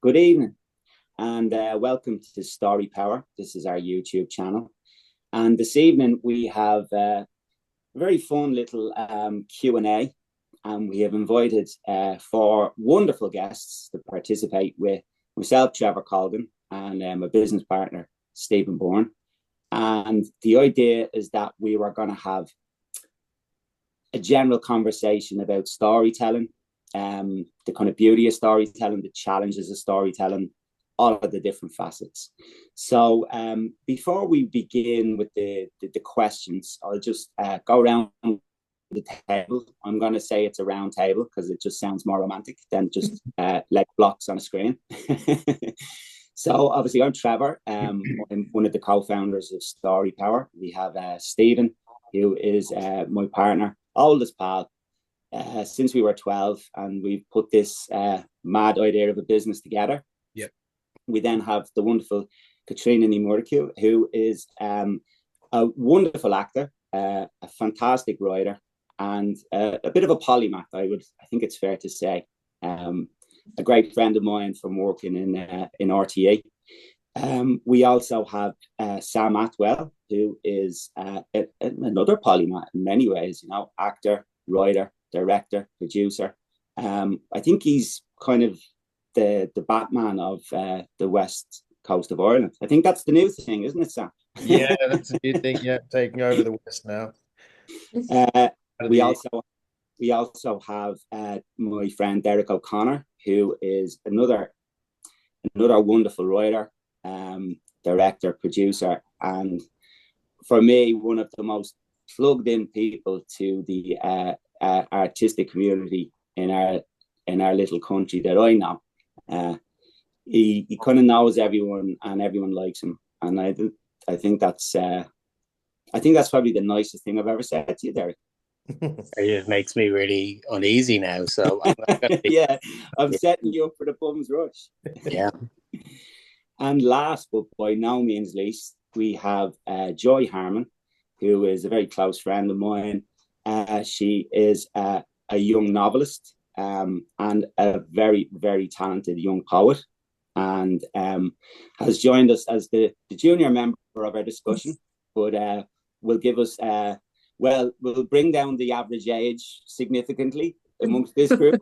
Good evening, and welcome to Story Power. This is our YouTube channel. And this evening we have a very fun little Q&A, and we have invited four wonderful guests to participate with myself, Trevor Colgan, and my business partner, Stephen Bourne. And the idea is that we were going to have a general conversation about storytelling, the kind of beauty of storytelling, the challenges of storytelling, all of the different facets. So before we begin with the questions, I'll just go around the table. I'm going to say it's a round table because it just sounds more romantic than just like blocks on a screen. So obviously I'm Trevor. I'm one of the co-founders of Story Power. We have Stephen, who is my partner, oldest pal, since we were 12, and we've put this mad idea of a business together. Yep. We then have the wonderful Caitriona Mhurchu, who is a wonderful actor, a fantastic writer, and a bit of a polymath, I think it's fair to say. A great friend of mine from working in RTE. We also have Sam Atwell, who is another polymath in many ways, actor, writer, director, producer. I think he's kind of the Batman of the west coast of Ireland. I think that's the new thing, isn't it, Sam? Yeah, that's a new thing. Yeah, taking over the west now. We also have my friend Derek O'Connor, who is another wonderful writer, director, producer, and for me, one of the most plugged in people to the artistic community in our little country that I know. He kind of knows everyone, and everyone likes him, and I think that's probably the nicest thing I've ever said to you, Derek. It makes me really uneasy now. So yeah, I'm setting you up for the bum's rush. Yeah. And last, but by no means least, we have Joy Harmon, who is a very close friend of mine. She is a young novelist and a very, very talented young poet, and has joined us as the junior member of our discussion, but will give us we'll bring down the average age significantly amongst this group.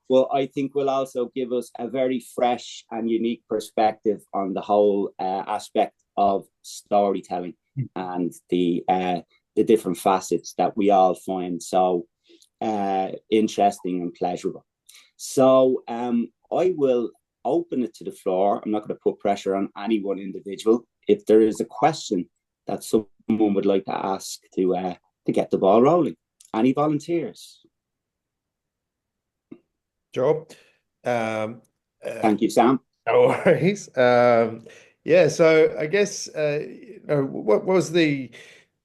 Well, I think will also give us a very fresh and unique perspective on the whole aspect of storytelling and the different facets that we all find so interesting and pleasurable. So I will open it to the floor. I'm not going to put pressure on any one individual. If there is a question that someone would like to ask to get the ball rolling, any volunteers? Sure. Thank you, Sam. No worries. Yeah, so I guess what was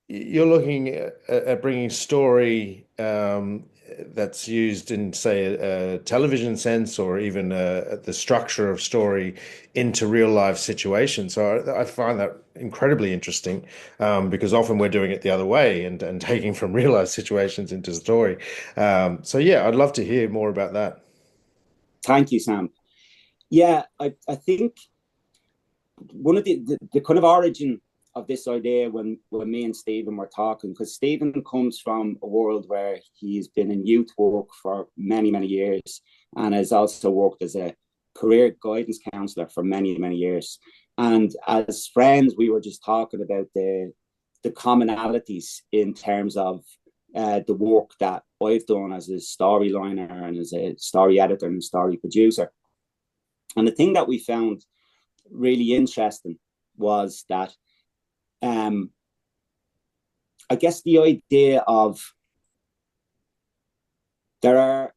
you're looking at bringing story that's used in, say, a television sense, or even the structure of story into real life situations. So I find that incredibly interesting, because often we're doing it the other way and taking from real life situations into story. So yeah, I'd love to hear more about that. Thank you, Sam. Yeah, I think one of the kind of origin of this idea when me and Stephen were talking, because Stephen comes from a world where he's been in youth work for many, many years, and has also worked as a career guidance counselor for many, many years. And as friends, we were just talking about the commonalities in terms of the work that I've done as a storyliner and as a story editor and story producer. And the thing that we found really interesting was that I guess the idea of there are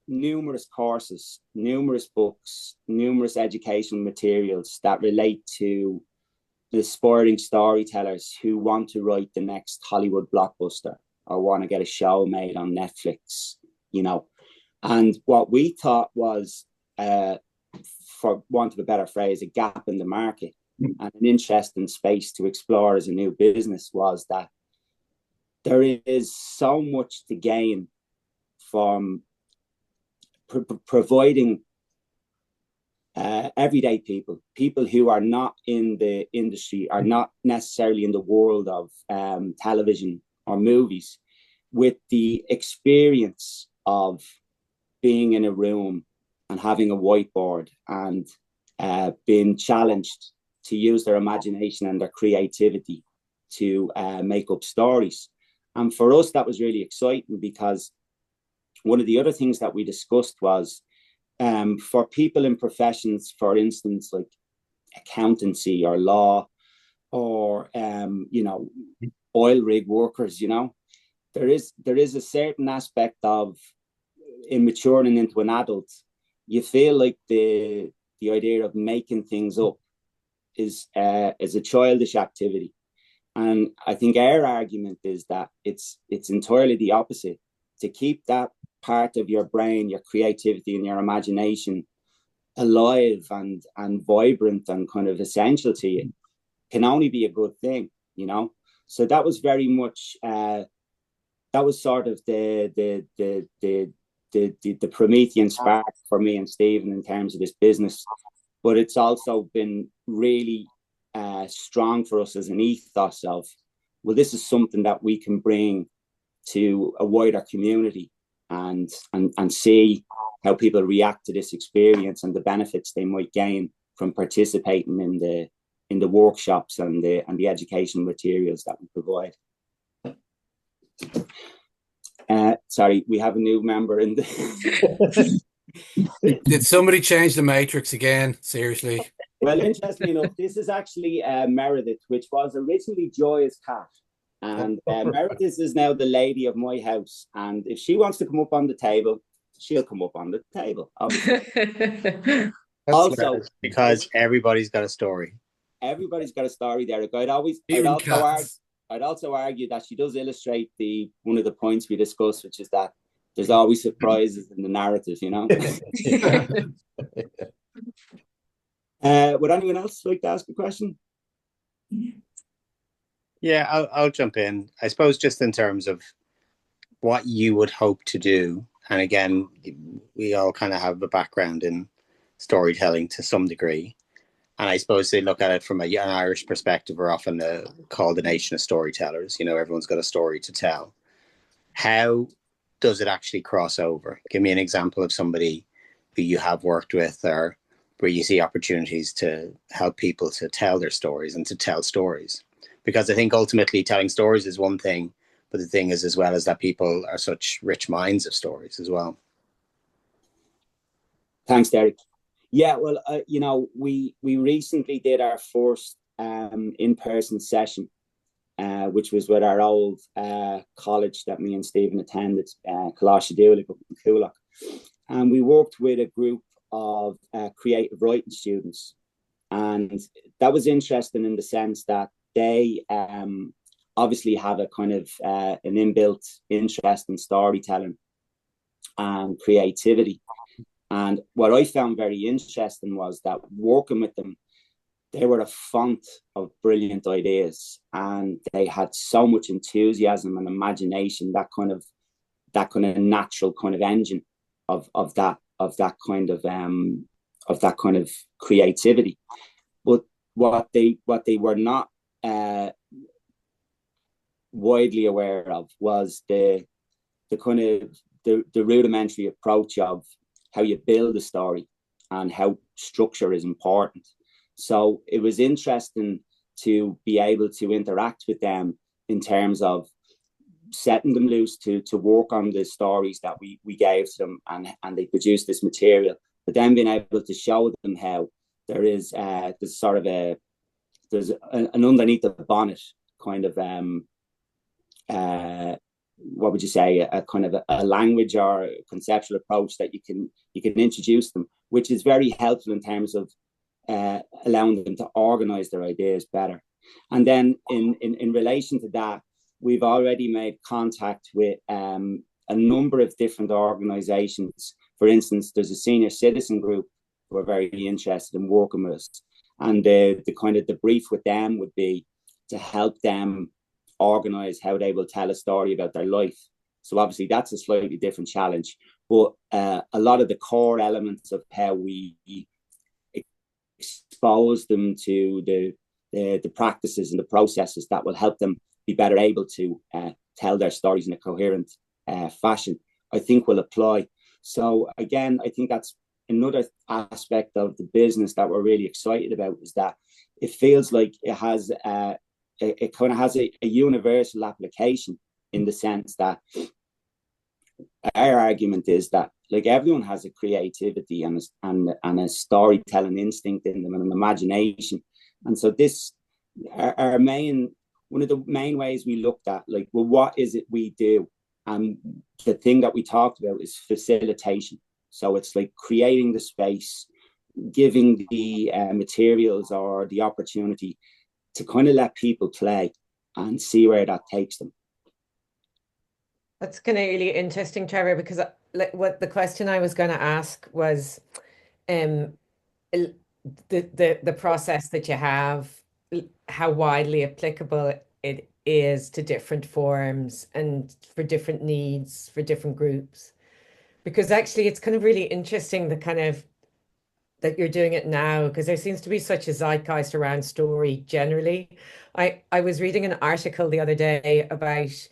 numerous courses, numerous books, numerous educational materials that relate to the aspiring storytellers who want to write the next Hollywood blockbuster or want to get a show made on Netflix, And what we thought was, for want of a better phrase, a gap in the market and an interesting space to explore as a new business was that there is so much to gain from providing everyday people who are not in the industry, are not necessarily in the world of television or movies, with the experience of being in a room and having a whiteboard and being challenged to use their imagination and their creativity to make up stories. And for us, that was really exciting, because one of the other things that we discussed was for people in professions, for instance, like accountancy or law or, oil rig workers, there is a certain aspect of, in maturing into an adult, you feel like the idea of making things up is a childish activity. And I think our argument is that it's entirely the opposite. To keep that part of your brain, your creativity and your imagination alive and vibrant and kind of essential to you can only be a good thing, So that was very much that was sort of the Promethean spark for me and Stephen in terms of this business. But it's also been really strong for us as an ethos of, well, this is something that we can bring to a wider community and see how people react to this experience and the benefits they might gain from participating in the workshops and the educational materials that we provide. Sorry, we have a new member in the. Did somebody change the matrix again? Seriously. Well, interestingly enough, this is actually Meredith, which was originally Joy's cat. And Meredith is now the lady of my house. And if she wants to come up on the table, she'll come up on the table, obviously. Also, because everybody's got a story. Everybody's got a story, Derek. I'd also argue that she does illustrate one of the points we discussed, which is that there's always surprises in the narrative, Would anyone else like to ask a question? Yeah, I'll jump in. I suppose just in terms of what you would hope to do, and again, we all kind of have a background in storytelling to some degree. And I suppose they look at it from an Irish perspective. We're often called the nation of storytellers. Everyone's got a story to tell. How does it actually cross over? Give me an example of somebody who you have worked with, or where you see opportunities to help people to tell their stories and to tell stories. Because I think ultimately telling stories is one thing, but the thing is as well as that people are such rich minds of stories as well. Thanks, Derek. Yeah, well, we recently did our first in-person session, which was with our old college that me and Stephen attended, Coolach, and we worked with a group of creative writing students, and that was interesting in the sense that they obviously have a kind of an inbuilt interest in storytelling and creativity. And what I found very interesting was that working with them, they were a font of brilliant ideas, and they had so much enthusiasm and imagination, that kind of natural kind of engine of that kind of creativity. But what they were not widely aware of was the kind of the rudimentary approach of how you build a story and how structure is important. So it was interesting to be able to interact with them in terms of setting them loose to work on the stories that we gave to them, and they produced this material, but then being able to show them how there's an underneath the bonnet kind of what would you say, a kind of a language or a conceptual approach that you can introduce them, which is very helpful in terms of allowing them to organize their ideas better. And then in relation to that, we've already made contact with a number of different organizations. For instance, there's a senior citizen group who are very interested in working with us, and the kind of the brief with them would be to help them organize how they will tell a story about their life. So obviously that's a slightly different challenge, but a lot of the core elements of how we expose them to the practices and the processes that will help them be better able to tell their stories in a coherent fashion, I think will apply. So again, I think that's another aspect of the business that we're really excited about, is that it feels like it has it kind of has a universal application, in the sense that our argument is that, like, everyone has a creativity and a storytelling instinct in them, and an imagination. And so this, our main, one of the main ways we looked at, like, well, what is it we do? And the thing that we talked about is facilitation. So it's like creating the space, giving the materials or the opportunity to kind of let people play and see where that takes them. That's kind of really interesting, Trevor, because what the question I was going to ask was the process that you have, how widely applicable it is to different forms and for different needs, for different groups. Because actually it's kind of really interesting, the kind of that you're doing it now, because there seems to be such a zeitgeist around story generally. I was reading an article the other day about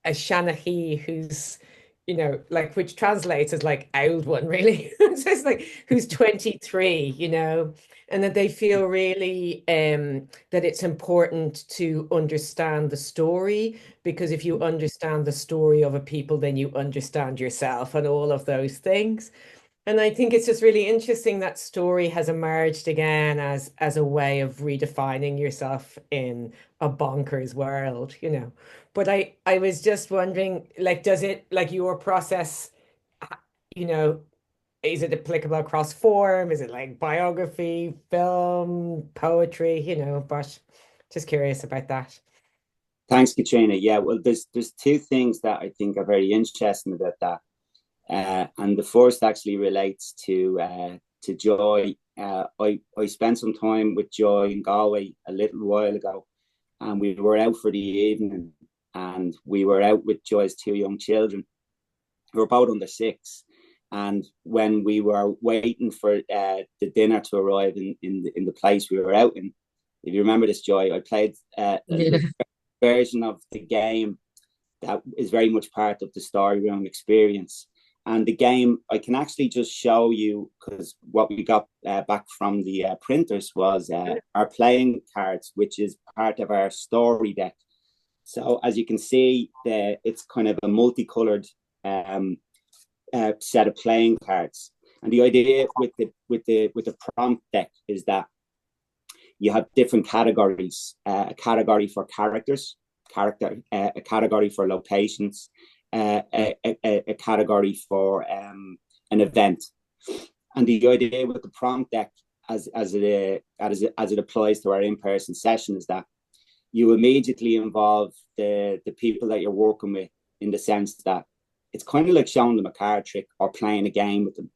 a Shanahi who's, you know, like, which translates as like old one, really. So it's like, who's 23, you know, and that they feel really that it's important to understand the story, because if you understand the story of a people, then you understand yourself and all of those things. And I think it's just really interesting that story has emerged again as a way of redefining yourself in a bonkers world, you know. But I was just wondering, like, does it, like, your process, you know, is it applicable across form? Is it like biography, film, poetry, you know? But just curious about that. Thanks, Caitriona. Yeah, well, there's two things that I think are very interesting about that. And the first actually relates to Joy. I spent some time with Joy in Galway a little while ago, and we were out for the evening, and we were out with Joy's two young children, who were both under 6. And when we were waiting for the dinner to arrive in the place we were out in, if you remember this, Joy, I played a version of the game that is very much part of the story room experience. And the game, I can actually just show you, because what we got back from the printers was our playing cards, which is part of our story deck. So as you can see, it's kind of a multicolored set of playing cards. And the idea with the prompt deck is that you have different categories: a category for characters, a category for locations, a category for an event. And the idea with the prompt deck, as it applies to our in-person session, is that you immediately involve the people that you're working with, in the sense that it's kind of like showing them a card trick or playing a game with them.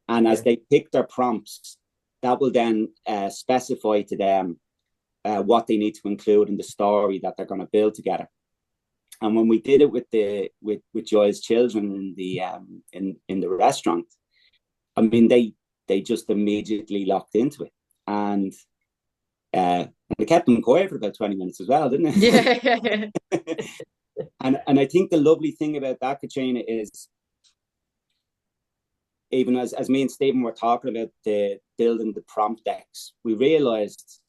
And as they pick their prompts, that will then specify to them what they need to include in the story that they're going to build together. And when we did it with Joy's children in the restaurant, I mean, they just immediately locked into it, and they kept them quiet for about 20 minutes as well, didn't they? Yeah. And I think the lovely thing about that, Caitriona, is, even as me and Stephen were talking about building the prompt decks, we realized,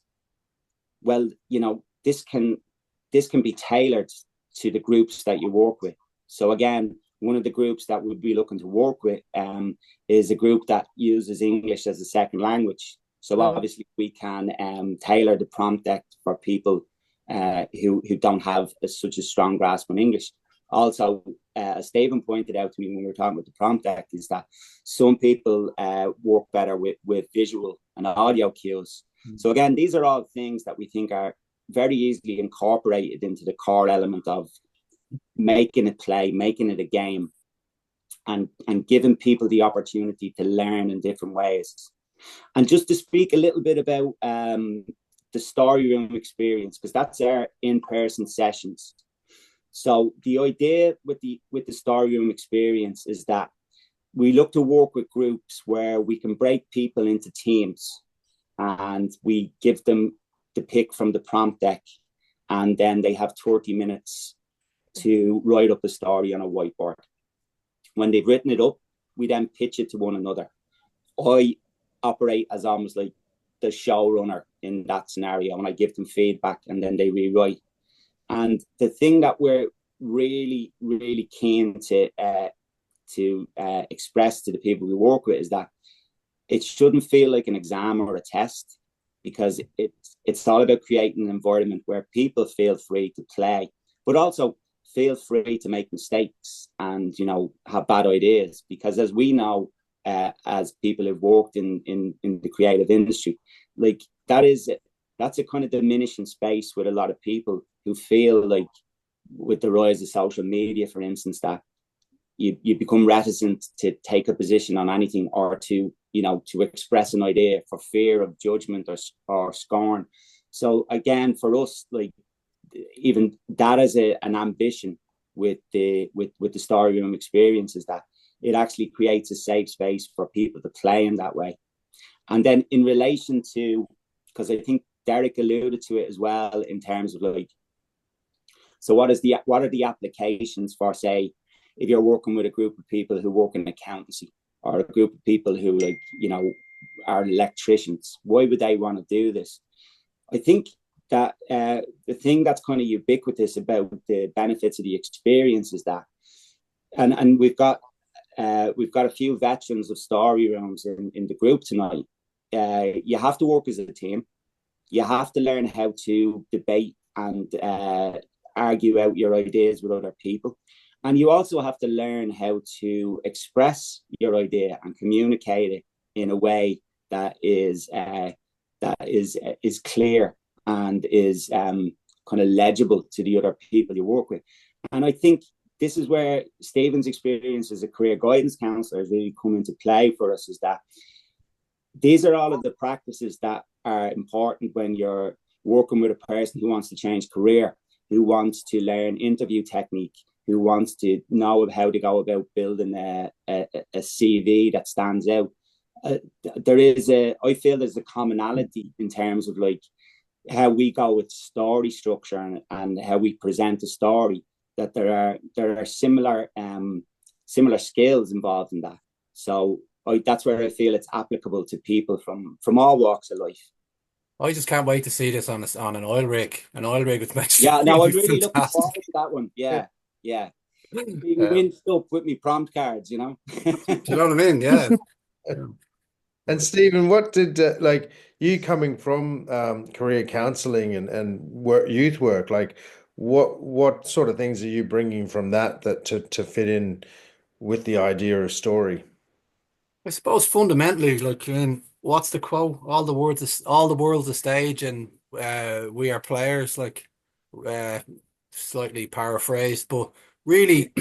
well, you know, this can be tailored to the groups that you work with. So again, one of the groups that we'd be looking to work with is a group that uses English as a second language. So obviously we can tailor the prompt deck for people who don't have such a strong grasp on English. Also, as Stephen pointed out to me when we were talking about the prompt deck, is that some people work better with visual and audio cues. So again, these are all things that we think are very easily incorporated into the core element of making it play, making it a game, and giving people the opportunity to learn in different ways. And just to speak a little bit about the story room experience, because that's our in-person sessions. So the idea with the story room experience is that we look to work with groups where we can break people into teams. and we give them the pick from the prompt deck, and then they have 30 minutes to write up a story on a whiteboard. When they've written it up, we then pitch it to one another. I operate as almost like the showrunner in that scenario, and I give them feedback, and then they rewrite. And the thing that we're really, really keen to express to the people we work with is that it shouldn't feel like an exam or a test, because it's all about creating an environment where people feel free to play, but also feel free to make mistakes and, you know, have bad ideas. Because as we know, as people who've worked in the creative industry, like that's a kind of diminishing space with a lot of people who feel like, with the rise of social media, for instance, that you become reticent to take a position on anything, or to, you know, to express an idea for fear of judgment or scorn. So again, for us, like, even that is an ambition with the story room experience, is that it actually creates a safe space for people to play in that way. And then in relation to, because I think Derek alluded to it as well, in terms of like, so what are the applications for, say, if you're working with a group of people who work in accountancy, or a group of people who, like, you know, are electricians, why would they want to do this? I think that the thing that's kind of ubiquitous about the benefits of the experience is that, and we've got a few veterans of story rooms in the group tonight. You have to work as a team. You have to learn how to debate and argue out your ideas with other people. And you also have to learn how to express your idea and communicate it in a way that is clear and is kind of legible to the other people you work with. And I think this is where Stephen's experience as a career guidance counsellor has really come into play for us, is that these are all of the practices that are important when you're working with a person who wants to change career, who wants to learn interview technique, who wants to know how to go about building a CV that stands out. I feel there's a commonality in terms of like how we go with story structure and how we present a story, that there are similar skills involved in that. So that's where I feel it's applicable to people from all walks of life. I just can't wait to see this on an oil rig. An oil rig with Mexico. Yeah, no, I'm really looking forward to that one. Yeah. Being winced up with me prompt cards, you know. Do you know what I mean? Yeah. And Stephen, what did like you coming from career counselling and youth work, like what sort of things are you bringing from that to fit in with the idea of story? I suppose fundamentally, like, what's the quote? All the world's a stage, and we are players. Like, slightly paraphrased, but really,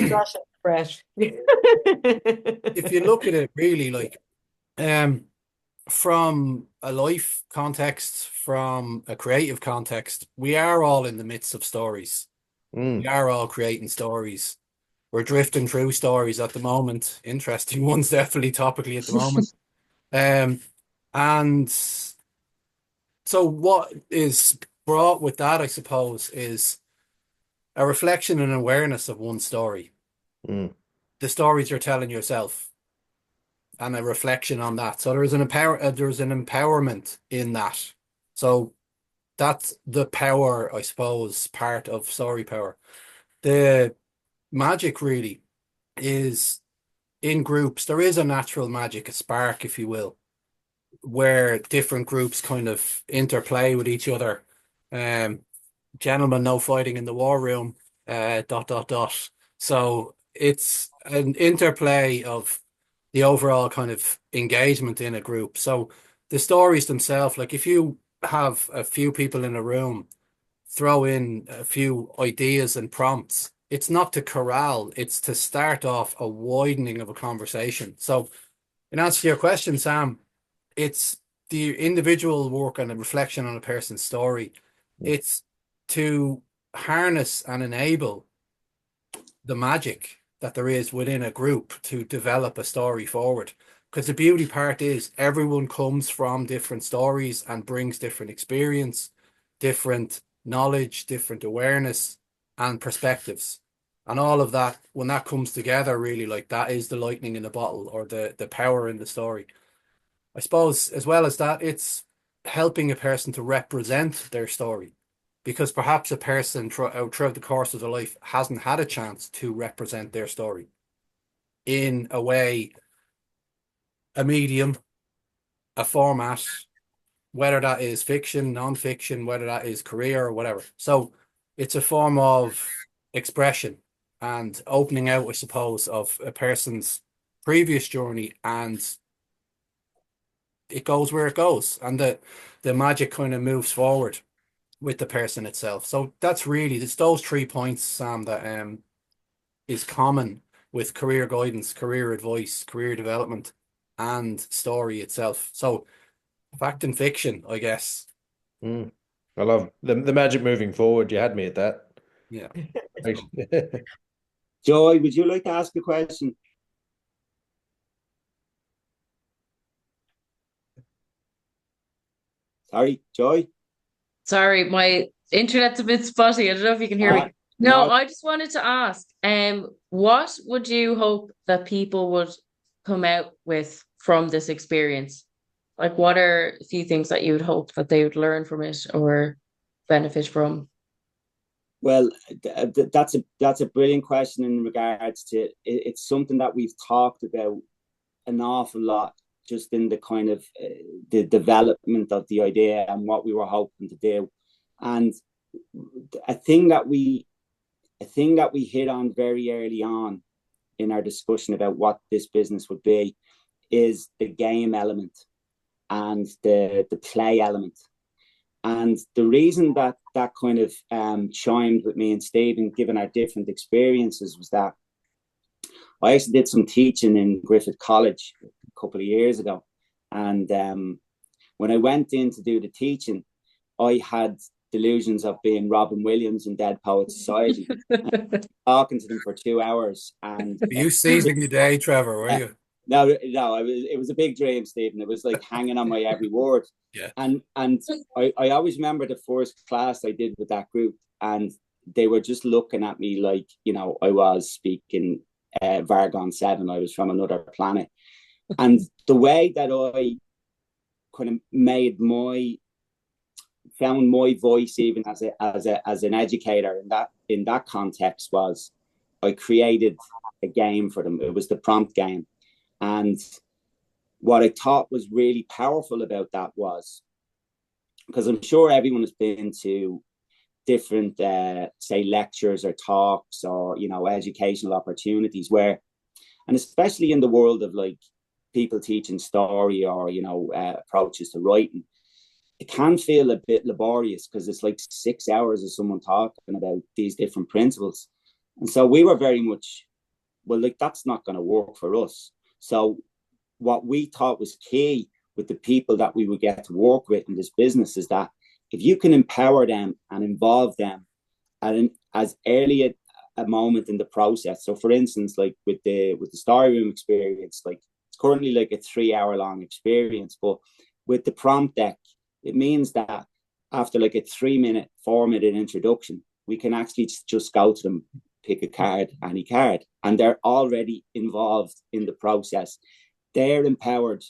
fresh. if you look at it, really, like, from a life context, from a creative context, we are all in the midst of stories. We are all creating stories. We're drifting through stories at the moment. Interesting ones, definitely topically at the moment. And so what is brought with that, I suppose, is a reflection and awareness of one story. The stories you're telling yourself, and a reflection on that. So there's an empowerment in that. So that's the power, I suppose, part of StoryPower. The magic really is in groups. There is a natural magic, a spark, if you will, where different groups kind of interplay with each other. Gentlemen, no fighting in the war room. ... So it's an interplay of the overall kind of engagement in a group. So the stories themselves, like if you have a few people in a room, throw in a few ideas and prompts, it's not to corral, it's to start off a widening of a conversation. So in answer to your question, Sam, it's the individual work and a reflection on a person's story. It's to harness and enable the magic that there is within a group to develop a story forward. Because the beauty part is everyone comes from different stories and brings different experience, different knowledge, different awareness and perspectives. And all of that, when that comes together, really, like, that is the lightning in the bottle, or the power in the story. I suppose, as well as that, it's helping a person to represent their story, because perhaps a person throughout the course of their life hasn't had a chance to represent their story in a way, a medium, a format, whether that is fiction, non-fiction, whether that is career or whatever. So it's a form of expression and opening out, I suppose, of a person's previous journey, and it goes where it goes, and the magic kind of moves forward with the person itself. So that's really, it's those 3 points, Sam, that is common with career guidance, career advice, career development, and story itself. So fact and fiction, I guess. I love the magic moving forward. You had me at that. Yeah. Joy, would you like to ask a question? Sorry, Joy? Sorry, my internet's a bit spotty. I don't know if you can hear me. No, I just wanted to ask, what would you hope that people would come out with from this experience? Like, what are a few things that you would hope that they would learn from it or benefit from? Well, that's a brilliant question in regards to it's something that we've talked about an awful lot, just in the kind of the development of the idea and what we were hoping to do. And a thing that we hit on very early on in our discussion about what this business would be is the game element and the play element. And the reason that kind of chimed with me and Stephen, given our different experiences, was that I actually did some teaching in Griffith College a couple of years ago. And when I went in to do the teaching, I had delusions of being Robin Williams in Dead Poets Society, talking to them for 2 hours. And you seizing the day, Trevor, were you? No, it was a big dream, Stephen. It was like hanging on my every word. Yeah. And I always remember the first class I did with that group, and they were just looking at me like, you know, I was speaking Vargon 7. I was from another planet. And the way that I kind of found my voice, even as an educator in that context, was I created a game for them. It was the prompt game. And what I thought was really powerful about that was, because I'm sure everyone has been to different, say, lectures or talks or, you know, educational opportunities where, and especially in the world of like people teaching story or, you know, approaches to writing, it can feel a bit laborious because it's like 6 hours of someone talking about these different principles. And so we were very much, well, like, that's not going to work for us. So what we thought was key with the people that we would get to work with in this business is that if you can empower them and involve them at as early a moment in the process. So for instance, like with the story room experience, like it's currently like a 3-hour long experience, but with the prompt deck, it means that after like a 3-minute, 4-minute introduction, we can actually just go to them, pick a card, any card, and they're already involved in the process. They're empowered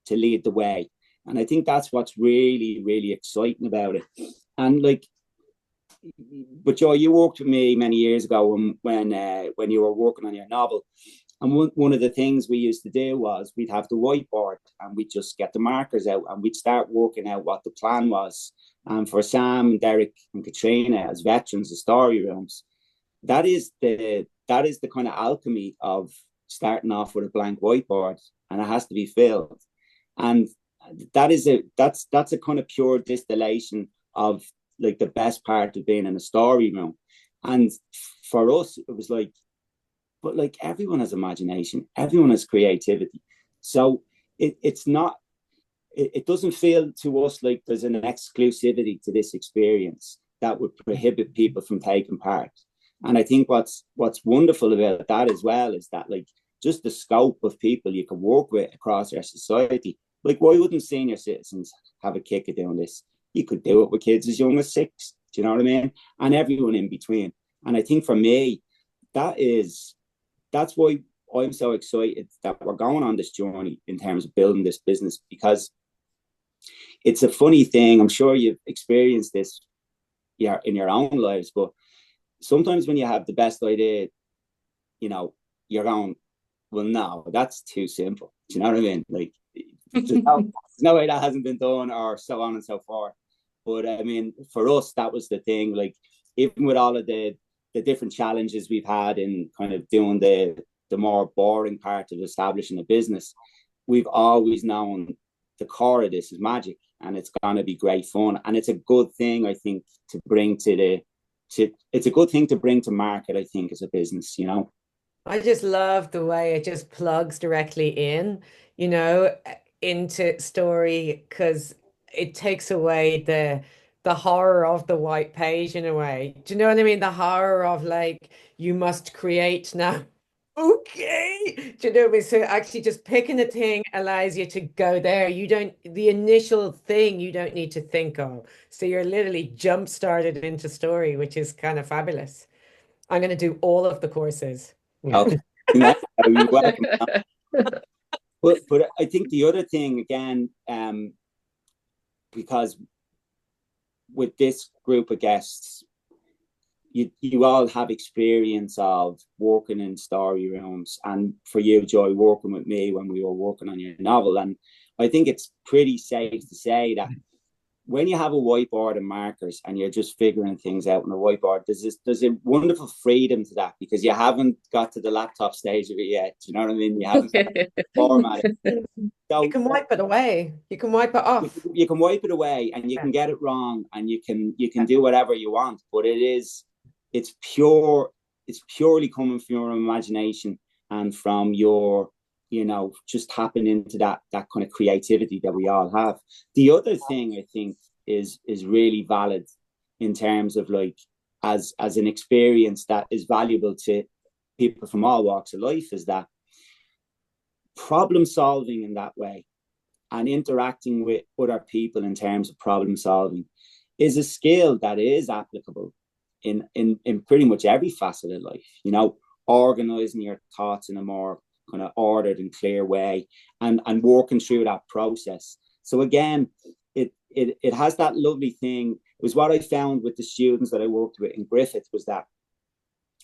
to lead the way. And I think that's what's really, really exciting about it. And like, but Joe, you worked with me many years ago when you were working on your novel. And one of the things we used to do was we'd have the whiteboard and we'd just get the markers out and we'd start working out what the plan was. And for Sam, Derek, and Caitriona, as veterans of story rooms, that is the kind of alchemy of starting off with a blank whiteboard, and it has to be filled. And that's a kind of pure distillation of like the best part of being in a story room. And for us, it was like, but like everyone has imagination, everyone has creativity. So it's not, it doesn't feel to us like there's an exclusivity to this experience that would prohibit people from taking part. And I think what's wonderful about that as well is that like just the scope of people you can work with across our society. Like, why wouldn't senior citizens have a kick at doing this? You could do it with kids as young as 6. Do you know what I mean? And everyone in between. And I think for me, that's why I'm so excited that we're going on this journey in terms of building this business, because it's a funny thing. I'm sure you've experienced this in your own lives, but sometimes when you have the best idea, you're going, well, no, that's too simple. Do you know what I mean? Like, there's no way that hasn't been done, or so on and so forth. But I mean, for us, that was the thing. Like, even with all of the different challenges we've had in kind of doing the more boring part of establishing a business, we've always known the core of this is magic, and it's going to be great fun. And it's a good thing, I think, to bring it's a good thing to bring to market, I think, as a business, I just love the way it just plugs directly into story, because it takes away the horror of the white page in a way. Do you know what I mean? The horror of, like, you must create now. Okay. Do you know what I mean? So actually just picking a thing allows you to go there. The initial thing you don't need to think of. So you're literally jump started into story, which is kind of fabulous. I'm going to do all of the courses. Okay. You're welcome. But I think the other thing, again, because with this group of guests, you all have experience of working in story rooms, and for you, Joy, working with me when we were working on your novel. And I think it's pretty safe to say that when you have a whiteboard and markers and you're just figuring things out on a whiteboard, there's a wonderful freedom to that, because you haven't got to the laptop stage of it yet. Do you know what I mean? You haven't got to format it. So you can wipe it away. You can wipe it off. You can wipe it away, and you can get it wrong, and you can do whatever you want. But it's purely coming from your imagination and from your, just tapping into that kind of creativity that we all have. The other thing I think is really valid in terms of, like, as an experience that is valuable to people from all walks of life, is that problem solving in that way, and interacting with other people in terms of problem solving, is a skill that is applicable in pretty much every facet of life. Organizing your thoughts in a more kind of ordered and clear way, and working through that process. So again, it has that lovely thing. It was what I found with the students that I worked with in Griffith, was that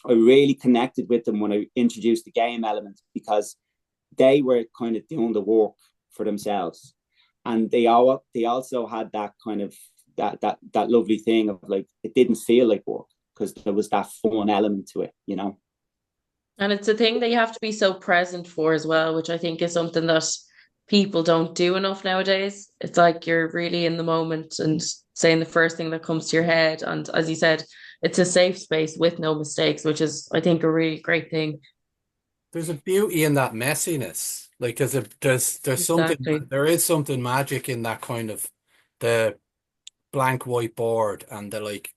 I really connected with them when I introduced the game element, because they were kind of doing the work for themselves, and they also had that kind of that lovely thing of, like, it didn't feel like work, because there was that fun element to it. And it's a thing that you have to be so present for as well, which I think is something that people don't do enough nowadays. It's like you're really in the moment and saying the first thing that comes to your head. And as you said, it's a safe space with no mistakes, which is, I think, a really great thing. There's a beauty in that messiness. Like, there's something, there is something magic in that kind of the blank whiteboard and the, like,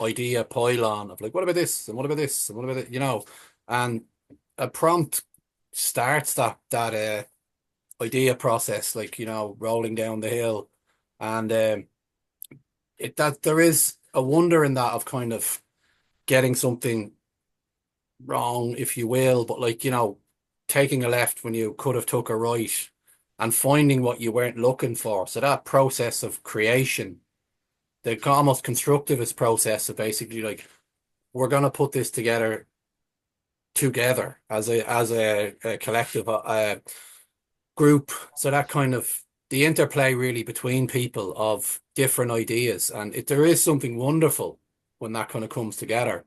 idea pylon of, like, what about this, and what about this, and what about it, and a prompt starts that idea process, like, rolling down the hill. And that there is a wonder in that, of kind of getting something wrong, if you will, but, like, taking a left when you could have took a right, and finding what you weren't looking for. So that process of creation, the almost constructivist process of basically, like, we're going to put this together as a collective group. So that kind of the interplay really between people of different ideas, and there is something wonderful when that kind of comes together.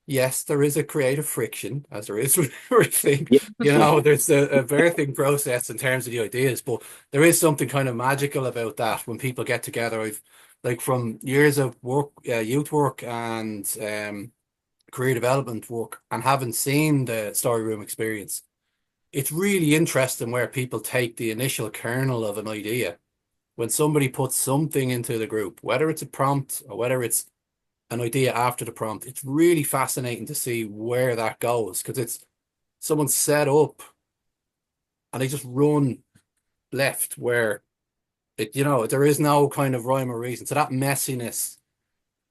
Yes, there is a creative friction, as there is with everything. There's a birthing process in terms of the ideas, but there is something kind of magical about that when people get together. I've, like, from years of work, youth work, and career development work, and having seen the story room experience, it's really interesting where people take the initial kernel of an idea. When somebody puts something into the group, whether it's a prompt or whether it's an idea after the prompt, it's really fascinating to see where that goes, because it's someone set up and they just run left where there is no kind of rhyme or reason. So that messiness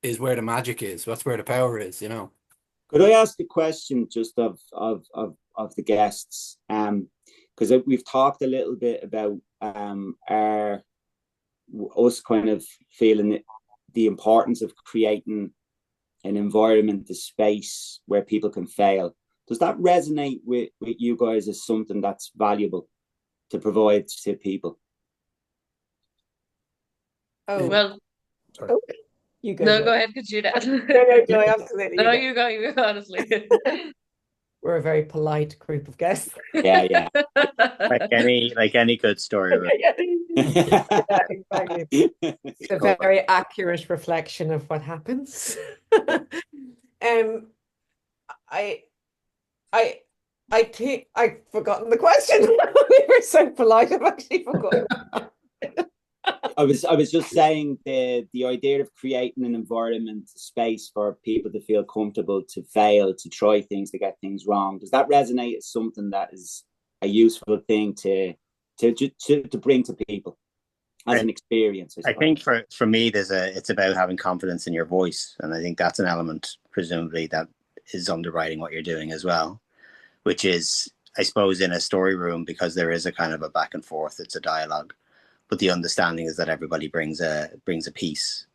is where the magic is. That's where the power is. Could I ask a question just of the guests? Because we've talked a little bit about us kind of feeling the importance of creating an environment, a space where people can fail. Does that resonate with you guys as something that's valuable to provide to people? Oh, Well, sorry. You go. No, go ahead, Caitriona. No, absolutely. No, you go, honestly. We're a very polite group of guests. Yeah. like any good story. Yeah, exactly. It's a very accurate reflection of what happens. I think I've forgotten the question. We were so polite, I've actually forgotten. I was just saying the idea of creating an environment, a space for people to feel comfortable, to fail, to try things, to get things wrong. Does that resonate as something that is a useful thing to bring to people as an experience? I think for me, it's about having confidence in your voice, and I think that's an element, presumably, that is underwriting what you're doing as well, which is, I suppose, in a story room, because there is a kind of a back and forth, it's a dialogue. But the understanding is that everybody brings a piece.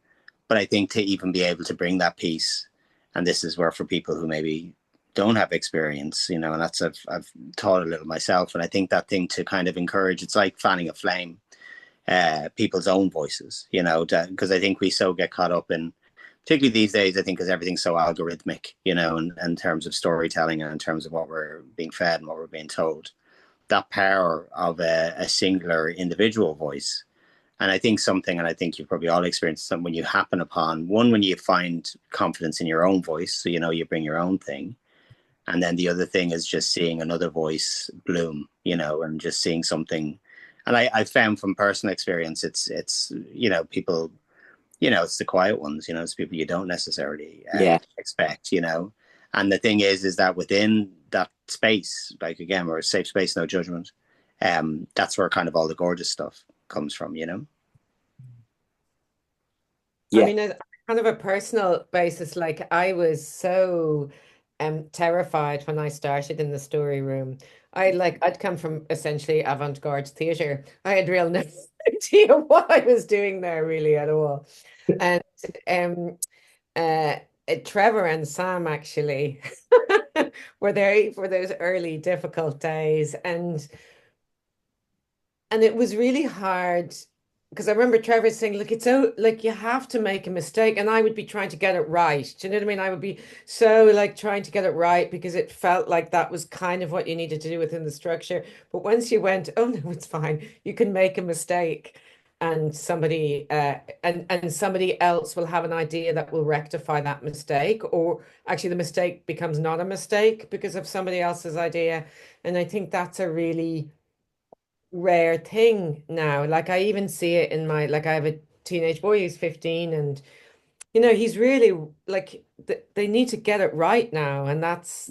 But I think to even be able to bring that piece, and this is where for people who maybe don't have experience, and that's I've taught a little myself, and I think that thing to kind of encourage, it's like fanning a flame, people's own voices, because I think we so get caught up in, particularly these days, I think, because everything's so algorithmic, in terms of storytelling and in terms of what we're being fed and what we're being told. That power of a singular individual voice. And I think and I think you've probably all experienced something when you happen upon one, when you find confidence in your own voice, so you bring your own thing. And then the other thing is just seeing another voice bloom, and just seeing something. And I found from personal experience, it's people, it's the quiet ones, it's people you don't necessarily expect, And the thing is that within that space, like, again, we're a safe space, no judgment. That's where kind of all the gorgeous stuff comes from, Yeah. I mean, kind of a personal basis, like I was so terrified when I started in the story room. I'd come from essentially avant-garde theatre. I had real no idea what I was doing there really at all. And Trevor and Sam actually were there for those early difficult days, and it was really hard because I remember Trevor saying, look, it's so like you have to make a mistake, and I would be trying to get it right. Do you know what I mean? I would be so like trying to get it right because it felt like that was kind of what you needed to do within the structure. But once you went, oh no, it's fine, you can make a mistake, and somebody and somebody else will have an idea that will rectify that mistake, or actually the mistake becomes not a mistake because of somebody else's idea. And I think that's a really rare thing now. Like I even see it in I have a teenage boy who's 15, and he's really like they need to get it right now, and that's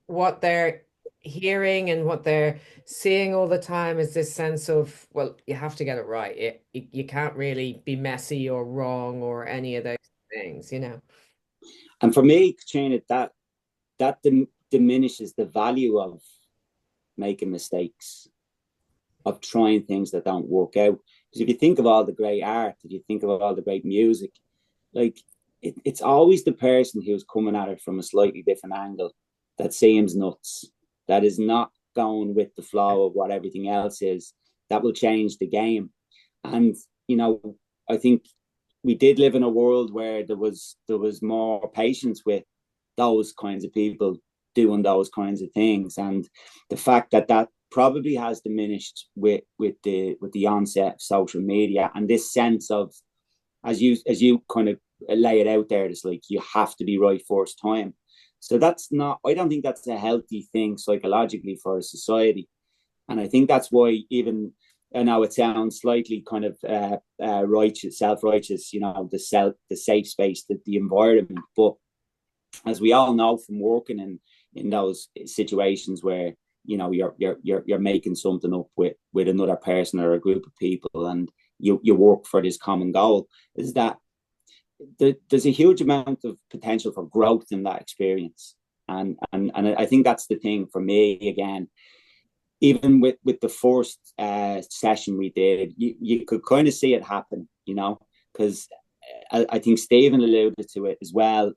what they're hearing and what they're seeing all the time is this sense of, well, you have to get it right. You can't really be messy or wrong or any of those things, And for me, Caitriona, that diminishes the value of making mistakes, of trying things that don't work out. Because if you think of all the great art, if you think of all the great music, like it's always the person who's coming at it from a slightly different angle that seems nuts, that is not going with the flow of what everything else is, that will change the game. And I think we did live in a world where there was more patience with those kinds of people doing those kinds of things, and the fact that probably has diminished with the onset of social media and this sense of, as you kind of lay it out there, it's like you have to be right first time. So I don't think that's a healthy thing psychologically for a society. And I think that's why, even, I know it sounds slightly kind of self-righteous, the safe space, the environment. But as we all know from working in those situations where you're making something up with another person or a group of people, and you work for this common goal, is that there's a huge amount of potential for growth in that experience. And I think that's the thing for me. Again, even with the first session we did, you could kind of see it happen, because I think Stephen alluded to it as well.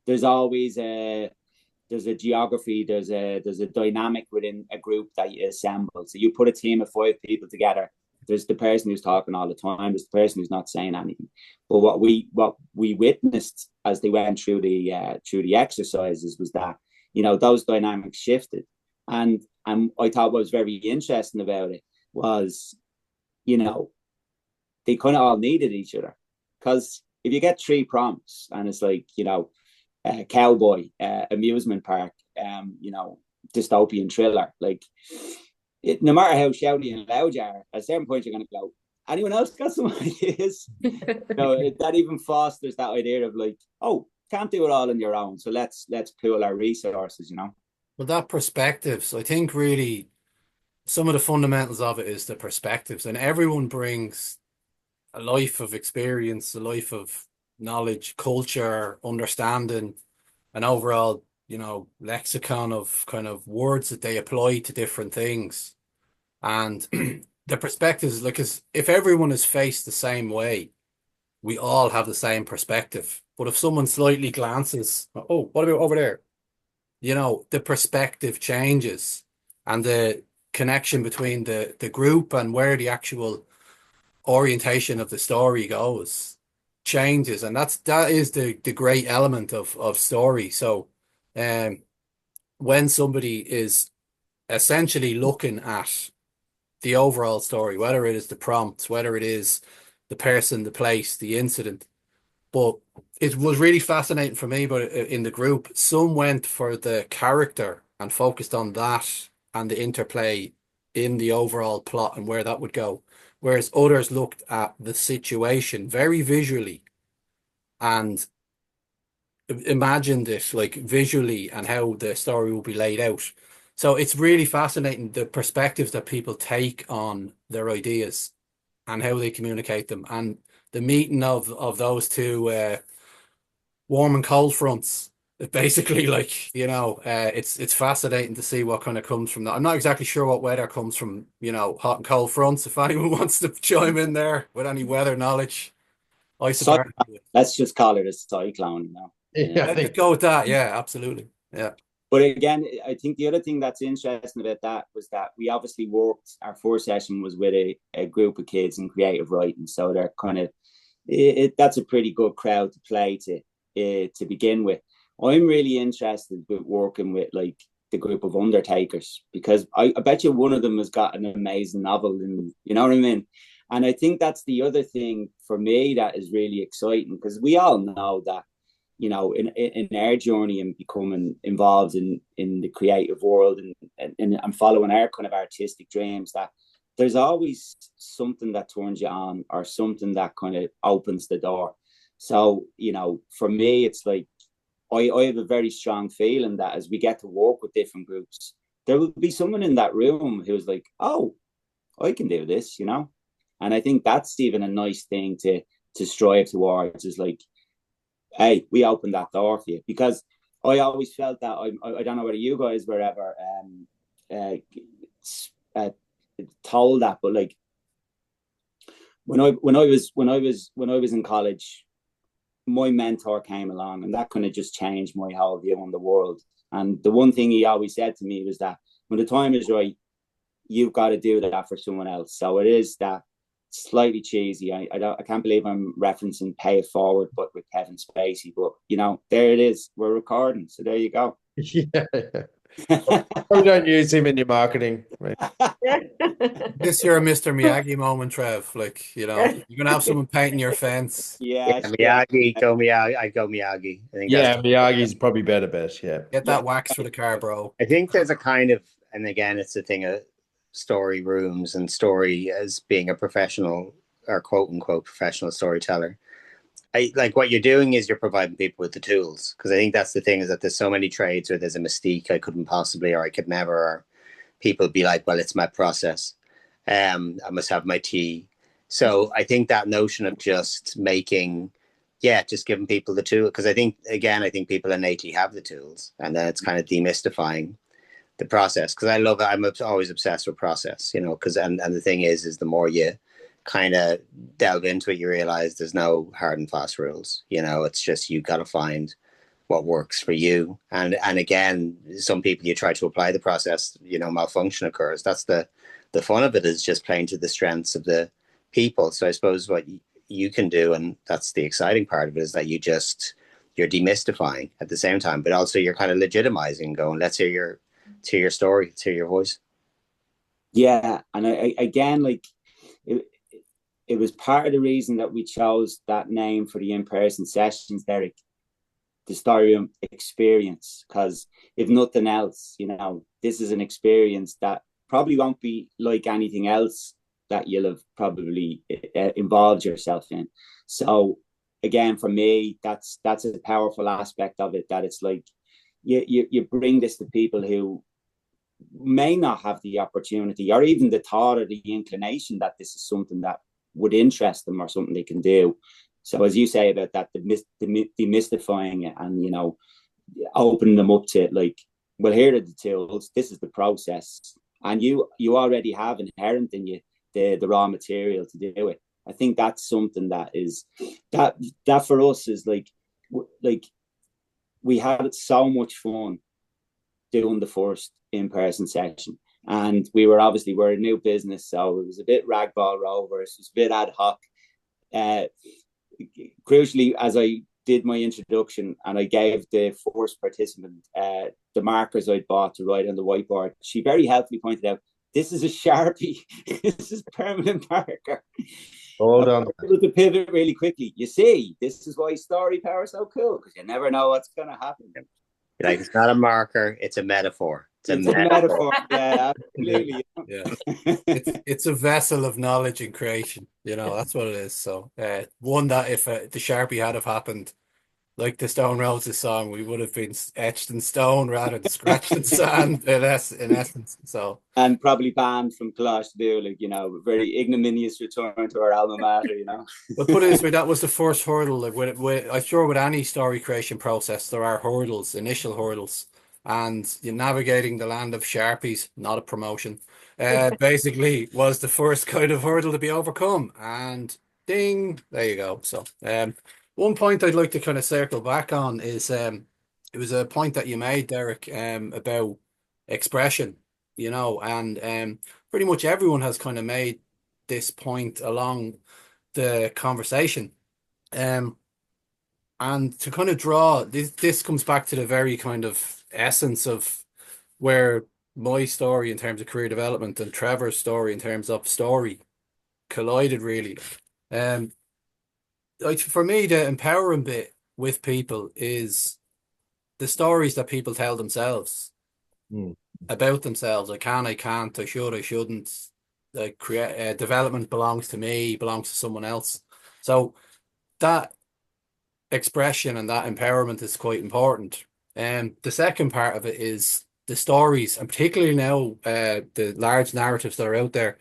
There's always there's a geography, there's a dynamic within a group that you assemble. So you put a team of 5 people together. There's the person who's talking all the time. There's the person who's not saying anything. But what we witnessed as they went through the exercises was that those dynamics shifted, and I thought what was very interesting about it was they kind of all needed each other, because if you get 3 prompts and it's like cowboy, amusement park, dystopian thriller, like. No matter how shouty and loud you are, at a certain point you're going to go, anyone else got some ideas? That even fosters that idea of like, oh, can't do it all on your own, so let's pool our resources. Well, that perspectives, I think really some of the fundamentals of it is the perspectives, and everyone brings a life of experience, a life of knowledge, culture, understanding, an overall lexicon of kind of words that they apply to different things. And the perspectives, like, if everyone is faced the same way, we all have the same perspective. But if someone slightly glances, oh, what about over there? The perspective changes, and the connection between the group and where the actual orientation of the story goes changes. And that is the great element of story. So when somebody is essentially looking at the overall story, whether it is the prompts, whether it is the person, the place, the incident. But it was really fascinating for me, but in the group, some went for the character and focused on that and the interplay in the overall plot and where that would go. Whereas others looked at the situation very visually and imagined it like visually and how the story will be laid out. So it's really fascinating, the perspectives that people take on their ideas and how they communicate them, and the meeting of those two warm and cold fronts. Basically, like, it's fascinating to see what kind of comes from that. I'm not exactly sure what weather comes from, hot and cold fronts. If anyone wants to chime in there with any weather knowledge, let's just call it a cyclone. Yeah, let's go with that. Yeah, absolutely. Yeah. But again, I think the other thing that's interesting about that was that we obviously worked, our first session was with a group of kids in creative writing. So they're kind of, that's a pretty good crowd to play to begin with. I'm really interested with working with like the group of undertakers, because I bet you one of them has got an amazing novel, and you know what I mean? And I think that's the other thing for me that is really exciting, because we all know that in our journey and becoming involved in the creative world and following our kind of artistic dreams, that there's always something that turns you on or something that kind of opens the door. So, for me, it's like I have a very strong feeling that as we get to work with different groups, there will be someone in that room who's like, oh, I can do this, And I think that's even a nice thing to strive towards, is like, hey, we opened that door for you. Because I always felt that I don't know whether you guys were ever told that, but like when I was in college, my mentor came along, and that kind of just changed my whole view on the world. And the one thing he always said to me was that when the time is right, you've got to do that for someone else. So it is that slightly cheesy. I can't believe I'm referencing Pay It Forward, but with Kevin Spacey. But there it is. We're recording, so there you go. Yeah. Probably don't use him in your marketing. This year, Mr. Miyagi moment, Trev. Like, you're gonna have someone painting your fence. Yeah, Miyagi, go Miyagi. I go Miyagi. I think Miyagi's probably better bet. Yeah, get that wax for the car, bro. I think there's a kind of, and again, it's a thing of story rooms and story as being a professional or quote unquote professional storyteller. I like what you're doing is you're providing people with the tools, because I think that's the thing, is that there's so many trades where there's a mystique I couldn't possibly, or I could never, or people be like, well, it's my process. I must have my tea. So I think that notion of just making, just giving people the tool, because I think people innately have the tools, and then it's kind of demystifying the process. Because I love it. I'm always obsessed with process, because, and the thing is the more you kind of delve into it, you realize there's no hard and fast rules. It's just, you got to find what works for you. And again, some people, you try to apply the process, malfunction occurs. That's the fun of it, is just playing to the strengths of the people. So I suppose what you can do, and that's the exciting part of it, is that you're demystifying at the same time, but also you're kind of legitimizing, going, let's hear your story, let's hear your voice. Yeah. And again, like, it was part of the reason that we chose that name for the in-person sessions, Derek, the story experience, because if nothing else, this is an experience that probably won't be like anything else that you'll have probably involved yourself in. So again, for me, that's a powerful aspect of it, that it's like you bring this to people who may not have the opportunity or even the thought or the inclination that this is something that would interest them or something they can do. So as you say about that, demystifying it, and opening them up to, like, well, here are the tools, this is the process, and you already have inherent in you the raw material to do it. I think that's something that is that for us is like we had so much fun doing the first in-person session, and we're a new business, so it was a bit ragball rovers, it was a bit ad hoc. Crucially, as I did my introduction and I gave the first participant the markers I'd bought to write on the whiteboard, she very helpfully pointed out, this is a Sharpie. This is permanent marker. Hold on. I was able to pivot really quickly. You see, this is why StoryPower is so cool, because you never know what's going to happen. Like, it's not a marker, it's a metaphor. It's a metaphor. Yeah, absolutely. Yeah. It's a vessel of knowledge and creation. That's what it is. So one that if the Sharpie had have happened, like the Stone Roses song, we would have been etched in stone rather than scratched in sand, in essence. So, and probably banned from collage to do, like, a very ignominious return to our alma mater, But put it this way, that was the first hurdle. Like, I'm sure with any story creation process, there are hurdles, initial hurdles, and you're navigating the land of Sharpies, not a promotion. Basically, was the first kind of hurdle to be overcome, and ding, there you go. So, one point I'd like to kind of circle back on is it was a point that you made, Derek, about expression, and pretty much everyone has kind of made this point along the conversation. And to kind of draw, this comes back to the very kind of essence of where my story in terms of career development and Trevor's story in terms of story collided, really. Like, for me, the empowering bit with people is the stories that people tell themselves about themselves. I can, I can't, I should, I shouldn't. Like, development belongs to me, belongs to someone else. So that expression and that empowerment is quite important. And the second part of it is the stories, and particularly now, the large narratives that are out there,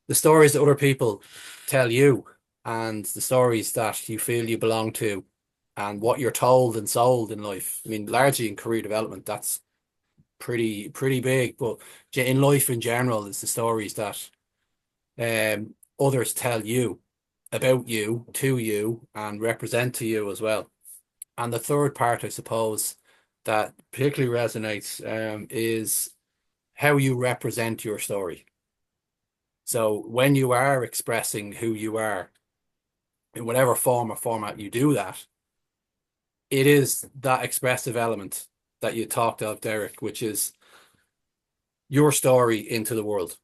the stories that other people tell you, and the stories that you feel you belong to, and what you're told and sold in life. I mean, largely in career development, that's pretty big, but in life in general, it's the stories that others tell you about you, to you, and represent to you as well. And the third part, I suppose, that particularly resonates is how you represent your story. So when you are expressing who you are, in whatever form or format you do that, it is that expressive element that you talked of, Derek, which is your story into the world.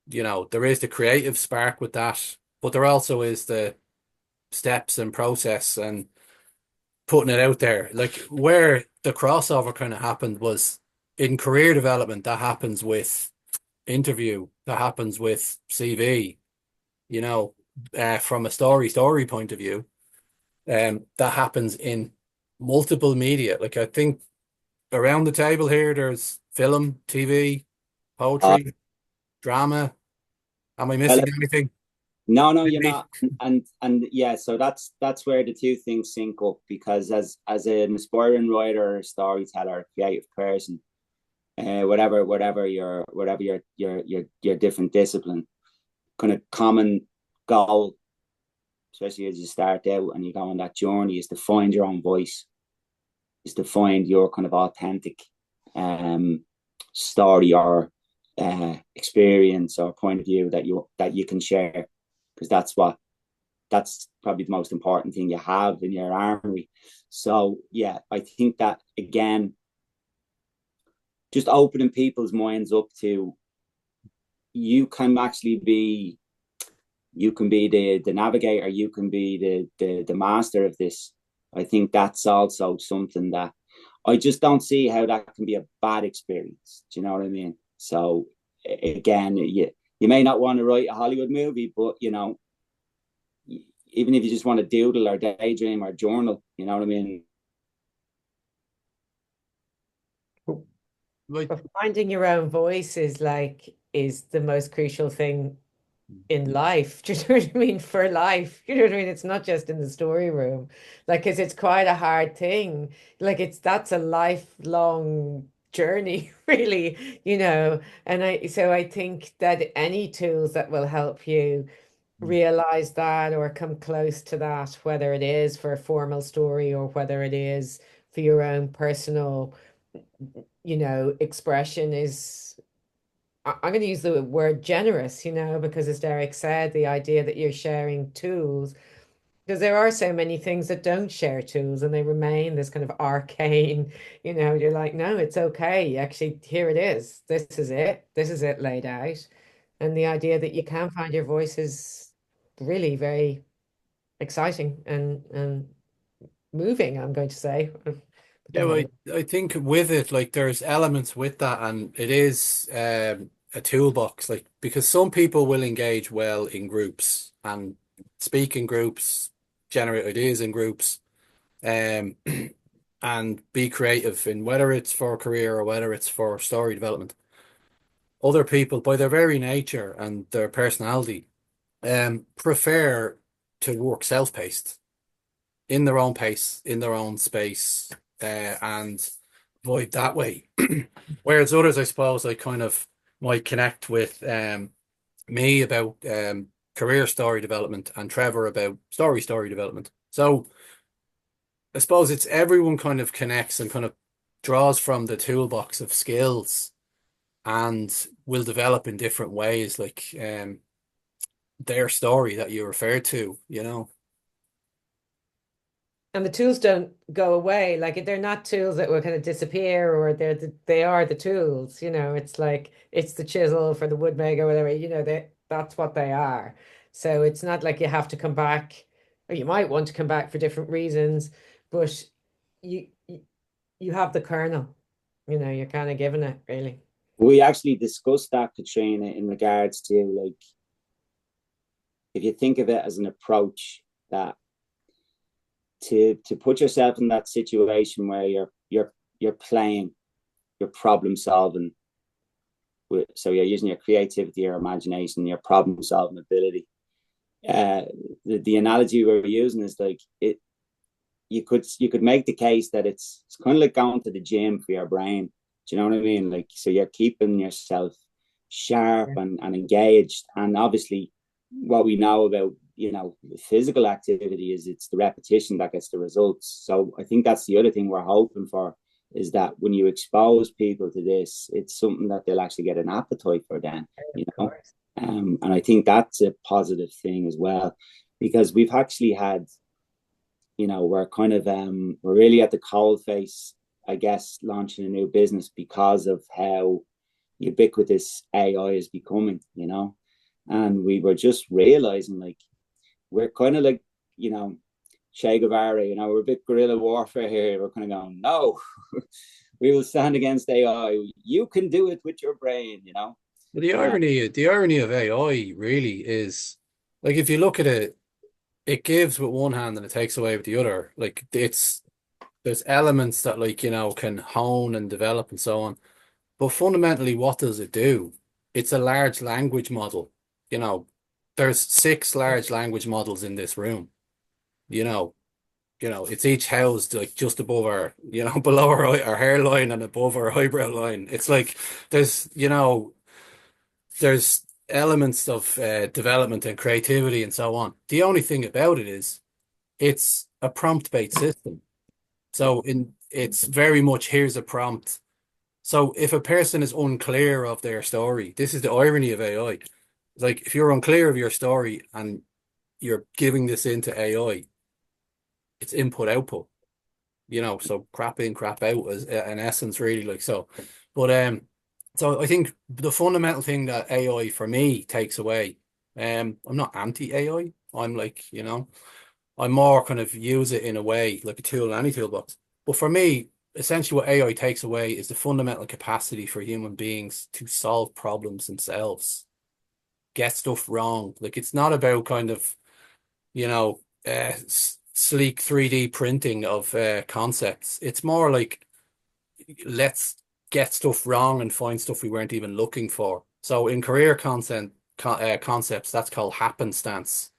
There is the creative spark with that, but there also is the steps and process and putting it out there. Like, where the crossover kind of happened was in career development. That happens with interview, that happens with CV, from a story point of view. That happens in multiple media. Like, I think around the table here, there's film, TV, poetry, drama. Am I Well, missing anything? no, you're Maybe. not. And yeah, so that's where the two things sync up, because as an aspiring writer or storyteller, creative person, whatever your different discipline, kind of common goal, especially as you start out and you go on that journey, is to find your own voice, is to find your kind of authentic story or experience or point of view that you can share, because that's probably the most important thing you have in your armory. So yeah, I think that again, just opening people's minds up to, you can actually be, you can be the navigator, you can be the master of this. I think that's also something that I just don't see how that can be a bad experience. Do you know what I mean? So again, you may not want to write a Hollywood movie, but you know, even if you just want to doodle or daydream or journal, you know what I mean? But finding your own voice is the most crucial thing in life. Do you know what I mean? For life. You know what I mean? It's not just in the story room. Like, because it's quite a hard thing. Like, that's a lifelong journey, really, you know. And I think that any tools that will help you realize that or come close to that, whether it is for a formal story or whether it is for your own personal, expression, is I'm going to use the word generous, because as Derek said, the idea that you're sharing tools, because there are so many things that don't share tools and they remain this kind of arcane, you're like, no, it's okay. Actually, here it is. This is it. This is it laid out. And the idea that you can find your voice is really very exciting and moving, I'm going to say. Yeah, well, I think with it, like there's elements with that, and it is a toolbox, like because some people will engage well in groups and speak in groups, generate ideas in groups, um, and be creative in whether it's for a career or whether it's for story development. Other people, by their very nature and their personality, prefer to work self-paced in their own pace, in their own space, and avoid that way. Whereas others, I suppose, I kind of might connect with me about career story development and Trevor about story development. So I suppose it's everyone kind of connects and kind of draws from the toolbox of skills and will develop in different ways, like their story that you referred to, you know. And the tools don't go away. Like they're not tools that will kind of disappear, or they are the tools. It's like it's the chisel for the wood maker, whatever. That's what they are. So it's not like you have to come back, or you might want to come back for different reasons, but you have the kernel. You're kind of given it, really. We actually discussed that, Caitriona, in regards to, like, if you think of it as an approach, that to put yourself in that situation where you're playing, you're problem solving, so you're using your creativity, your imagination, your problem solving ability. The analogy we're using is like it. You could make the case that it's kind of like going to the gym for your brain. Do you know what I mean? Like, so you're keeping yourself sharp and engaged. And obviously, what we know about physical activity is it's the repetition that gets the results. So I think that's the other thing we're hoping for, is that when you expose people to this, it's something that they'll actually get an appetite for then, and I think that's a positive thing as well, because we've actually had, we're kind of we're really at the cold face, I guess, launching a new business because of how ubiquitous AI is becoming, and we were just realizing, like, we're kind of like, Che Guevara, we're a bit guerrilla warfare here. We're kind of going, no, we will stand against AI. You can do it with your brain, Well, the irony of AI really is, like, if you look at it, it gives with one hand and it takes away with the other. Like there's elements that, like, can hone and develop and so on. But fundamentally, what does it do? It's a large language model. You know, there's 6 large language models in this room. You know, it's each housed like just above our, below our hairline and above our eyebrow line. It's like there's, there's elements of development and creativity and so on. The only thing about it is it's a prompt-based system. So it's very much here's a prompt. So if a person is unclear of their story, this is the irony of AI. Like if you're unclear of your story and you're giving this into AI, it's input output. So crap in, crap out is in essence really like so. But so I think the fundamental thing that AI for me takes away, I'm not anti-AI. I'm like, I'm more kind of use it in a way like a tool in any toolbox. But for me, essentially what AI takes away is the fundamental capacity for human beings to solve problems themselves, get stuff wrong. Like it's not about kind of, sleek 3D printing of concepts. It's more like let's get stuff wrong and find stuff we weren't even looking for. So in career concepts, that's called happenstance.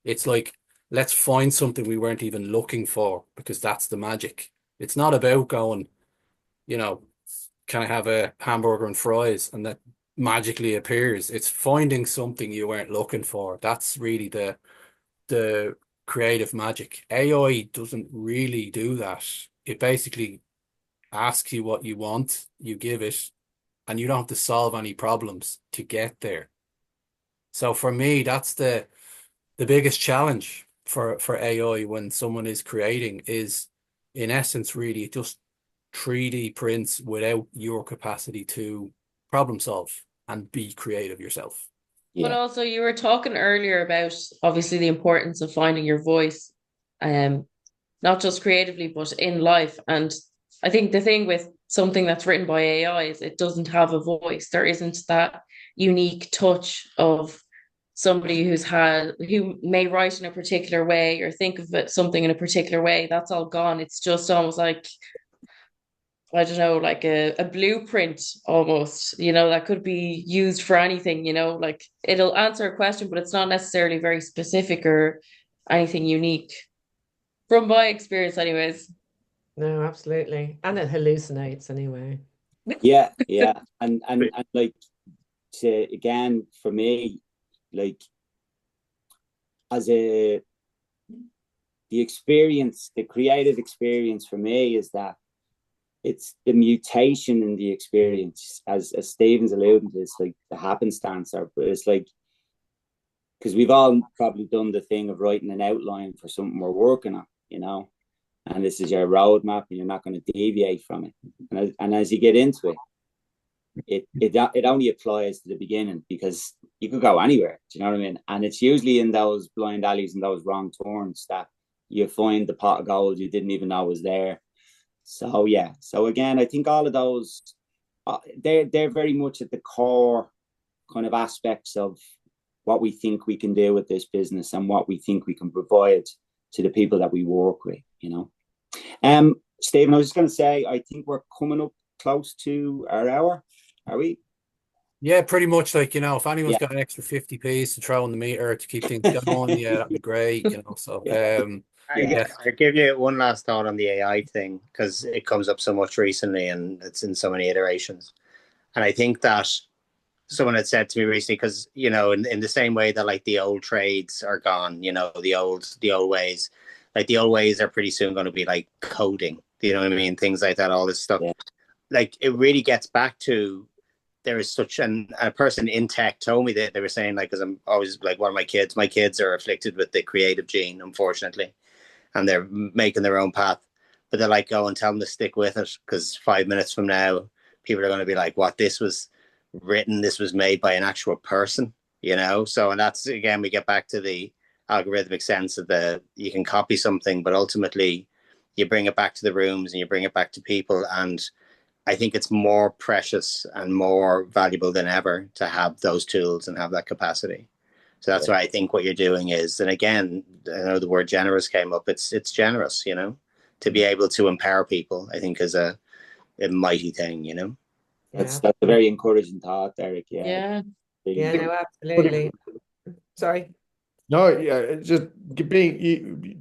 It's like let's find something we weren't even looking for because that's the magic. It's not about going, can I have a hamburger and fries and that magically appears. It's finding something you weren't looking for. That's really the creative magic. AI doesn't really do that. It basically asks you what you want, you give it, and you don't have to solve any problems to get there. So for me, that's the biggest challenge for AI when someone is creating is, in essence, really it just 3D prints without your capacity to problem solve and be creative yourself. But also you were talking earlier about obviously the importance of finding your voice, not just creatively, but in life. And I think the thing with something that's written by AI is it doesn't have a voice. There isn't that unique touch of somebody who may write in a particular way or think of something in a particular way. That's all gone. It's just almost like, I don't know, like a blueprint almost, that could be used for anything, like it'll answer a question, but it's not necessarily very specific or anything unique. From my experience, anyways. No, absolutely. And it hallucinates anyway. Yeah. And like again, for me, like the creative experience for me is that it's the mutation in the experience, as Stephen's alluding to. It's like the happenstance, but it's like, because we've all probably done the thing of writing an outline for something we're working on, and this is your roadmap, and you're not going to deviate from it. And as you get into it only applies to the beginning, because you could go anywhere. Do you know what I mean? And it's usually in those blind alleys and those wrong turns that you find the pot of gold you didn't even know was there. So yeah. So again, I think all of those, they're very much at the core kind of aspects of what we think we can do with this business and what we think we can provide to the people that we work with. Stephen, I was just going to say, I think we're coming up close to our hour. Are we? Yeah, pretty much. Like, if anyone's got an extra 50p to throw on the meter to keep things going, that'd be great. So I'll give you one last thought on the AI thing, because it comes up so much recently and it's in so many iterations. And I think that someone had said to me recently, because, in the same way that like the old trades are gone, the old ways, like the old ways are pretty soon going to be like coding, you know what I mean? Things like that, all this stuff. Yeah. Like it really gets back to, there is such a person in tech told me that they were saying, like, because I'm always like, one of my kids are afflicted with the creative gene, unfortunately, and they're making their own path, but they're like, go and tell them to stick with it, because 5 minutes from now, people are going to be like, what, this was made by an actual person, So, and that's, again, we get back to the algorithmic sense of you can copy something, but ultimately you bring it back to the rooms and you bring it back to people. And I think it's more precious and more valuable than ever to have those tools and have that capacity. So that's why I think what you're doing is, and again, I know the word generous came up. It's generous, to be able to empower people, I think is a mighty thing, That's a very encouraging thought, Derek. Yeah. Yeah, no, absolutely. Sorry. No, yeah, just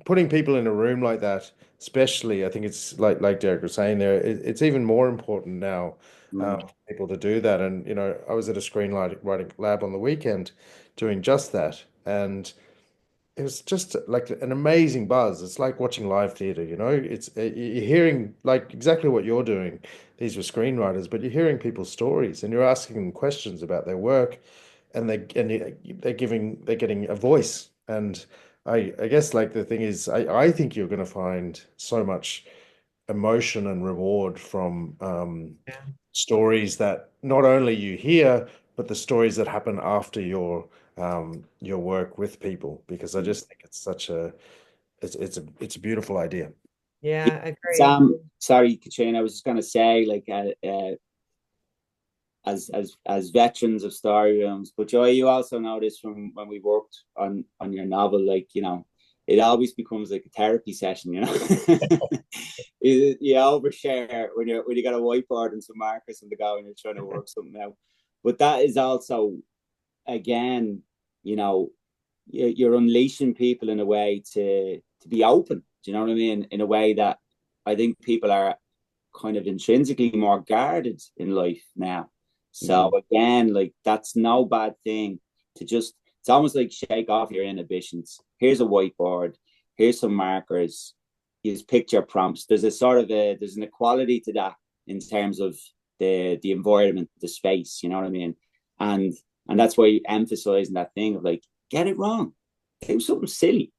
putting people in a room like that, especially, I think it's like Derek was saying there, it's even more important now for people to do that. And I was at a screenwriting lab on the weekend doing just that, and it was just like an amazing buzz. It's like watching live theater, It's you're hearing like exactly what you're doing. These were screenwriters, but you're hearing people's stories and you're asking them questions about their work, and they're getting a voice. And I guess like the thing is, I think you're going to find so much emotion and reward from stories that not only you hear, but the stories that happen after your work with people, because I just think it's such it's a beautiful idea. Yeah, I agree. Sorry, Caitriona, I was just going to say, like, as veterans of story rooms, but Joy, you also know this from when we worked on your novel, like, it always becomes like a therapy session, you overshare when you got a whiteboard and some markers on the go and you're trying to work something out. But that is also, again, you're unleashing people in a way to be open. Do you know what I mean? In a way that I think people are kind of intrinsically more guarded in life now. So again, like, that's no bad thing to just, it's almost like shake off your inhibitions. Here's a whiteboard, here's some markers, use picture prompts. There's there's an equality to that in terms of the environment, the space, you know what I mean? And that's why emphasizing that thing of like, get it wrong, do something silly.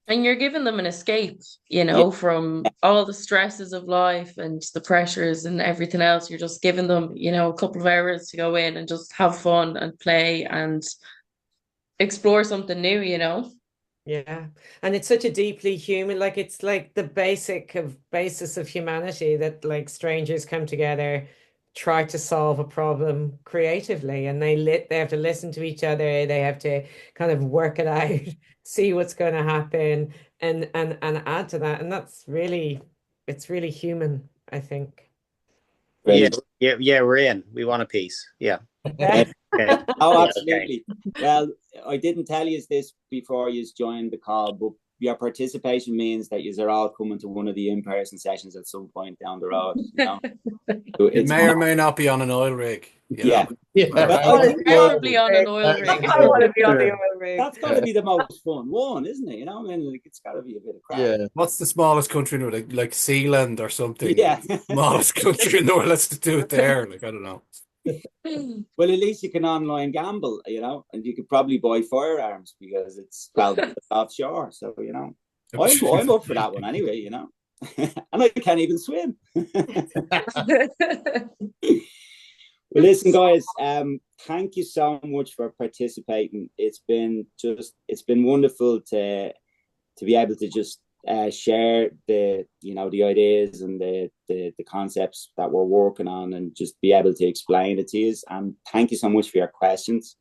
And you're giving them an escape, from all the stresses of life and the pressures and everything else. You're just giving them, a couple of hours to go in and just have fun and play and explore something new, Yeah. And it's such a deeply human, like, it's like the basis of humanity, that like strangers come together, try to solve a problem creatively, and they have to listen to each other, they have to kind of work it out, see what's going to happen, and add to that. And it's really human, I think. Yeah, we're in. We want a piece. Yeah. Yeah. Okay. Oh, absolutely. Okay. Well, I didn't tell you this before you joined the call, but your participation means that you are all coming to one of the in-person sessions at some point down the road. It may or may not be on an oil rig. Yeah. Preferably on an oil rig. I want to be on the oil rig. That's got to be the most fun one, isn't it? I mean, like, it's got to be a bit of crap. Yeah. What's the smallest country in the world? Like Sealand or something? Yeah. Smallest country in the world. Let's do it there. Like, I don't know. Well, at least you can online gamble, and you could probably buy firearms because it's offshore. So, I'm up for that one anyway, and I can't even swim. Well, listen, guys, thank you so much for participating. It's been wonderful to be able to just share the ideas and the concepts that we're working on, and just be able to explain it to you. And thank you so much for your questions.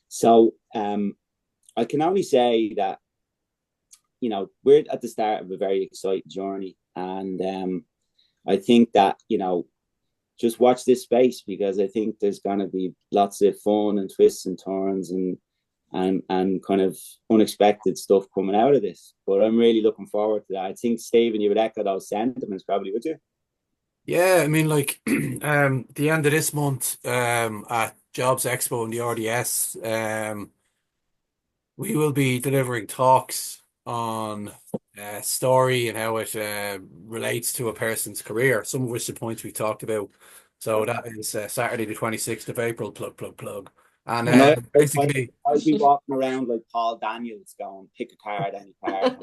So I can only say that we're at the start of a very exciting journey, and I think that just watch this space, because I think there's going to be lots of fun and twists and turns and kind of unexpected stuff coming out of this. But I'm really looking forward to that. I think, Stephen, you would echo those sentiments probably, would you? Yeah, I mean, like, the end of this month, at Jobs Expo in the RDS, we will be delivering talks on story and how it relates to a person's career, some of which the points we talked about. So that is Saturday the 26th of April, plug. And basically, I'll be walking around like Paul Daniels going, pick a card, any card.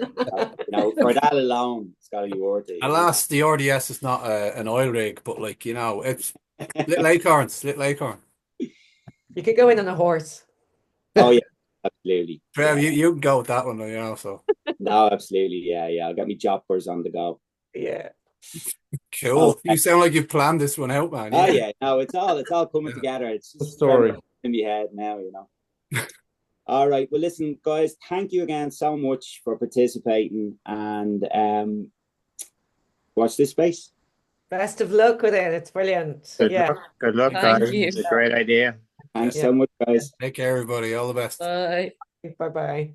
For that alone, it's got to be worth it. Alas, the RDS is not an oil rig, but like, it's Little Acorns. You could go in on a horse. Oh, yeah, absolutely. Trevor, you can go with that one, so. No, absolutely. Yeah. I'll get me joppers on the go. Yeah. Cool. Okay. You sound like you've planned this one out, man. Oh, yeah. No, it's all coming together. It's just a story in my head now, All right. Well, listen, guys, thank you again so much for participating, and watch this space. Best of luck with it. It's brilliant. Good Yeah. luck. Good luck, Thank guys. you. It's a great idea. Thanks Yeah. so much, guys. Take care, everybody. All the best. Bye. Bye-bye.